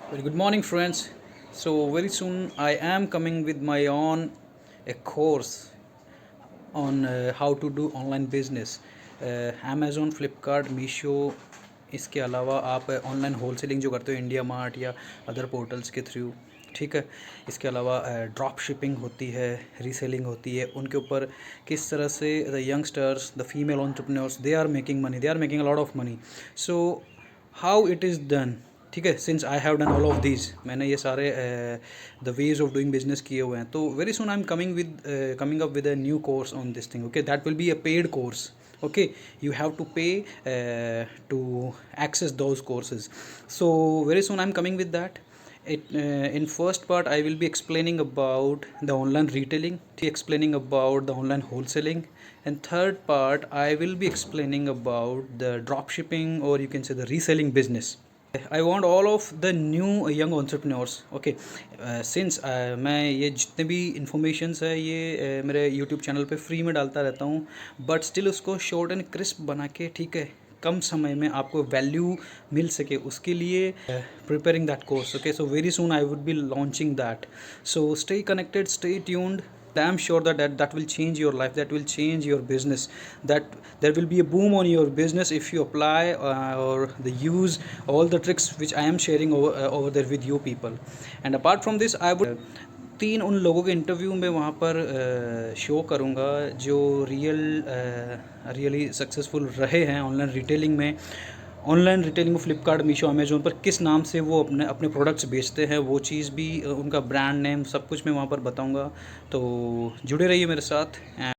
Very good morning, friends. So very soon I am coming with my own a course on how to do online business. Amazon, Flipkart, Meesho, इसके अलावा आप online wholesaling जो करते हो India mart या other portals के through, ठीक है। इसके अलावा ड्रॉप शिपिंग होती है, रीसेलिंग होती है, उनके ऊपर किस तरह से the youngsters, the female entrepreneurs, they are making money, they are making a lot of money. So how it is done, ठीक है। Since I have done all of these, मैंने ये सारे the ways of doing business किए हुए हैं। तो very soon I am coming up with a new course on this thing, okay. That will be a paid course, okay, you have to pay to access those courses. So very soon I'm coming with that. In first part I will be explaining about the online retailing, explaining about the online wholesaling, and third part I will be explaining about the drop shipping, or you can say the reselling business. I want all of the new young entrepreneurs, okay. Since मैं ये जितने भी informations है ये मेरे YouTube channel पे free में डालता रहता हूँ, बट स्टिल उसको शॉर्ट एंड क्रिस्प बना के, ठीक है, कम समय में आपको वैल्यू मिल सके, उसके लिए preparing that course, okay. So very soon I would be launching that. So stay connected, stay tuned. I'm sure that will change your life, that will change your business, that there will be a boom on your business if you apply or the use all the tricks which I am sharing over there with you people. And apart from this I would तीन उन लोगों के interview में वहाँ पर show करूँगा जो really successful रहे हैं ऑनलाइन रिटेलिंग में फ्लिपकार्ट, मीशो, अमेजोन पर किस नाम से वो अपने अपने प्रोडक्ट्स बेचते हैं, वो चीज़ भी, उनका ब्रांड नेम, सब कुछ मैं वहाँ पर बताऊँगा। तो जुड़े रहिए मेरे साथ।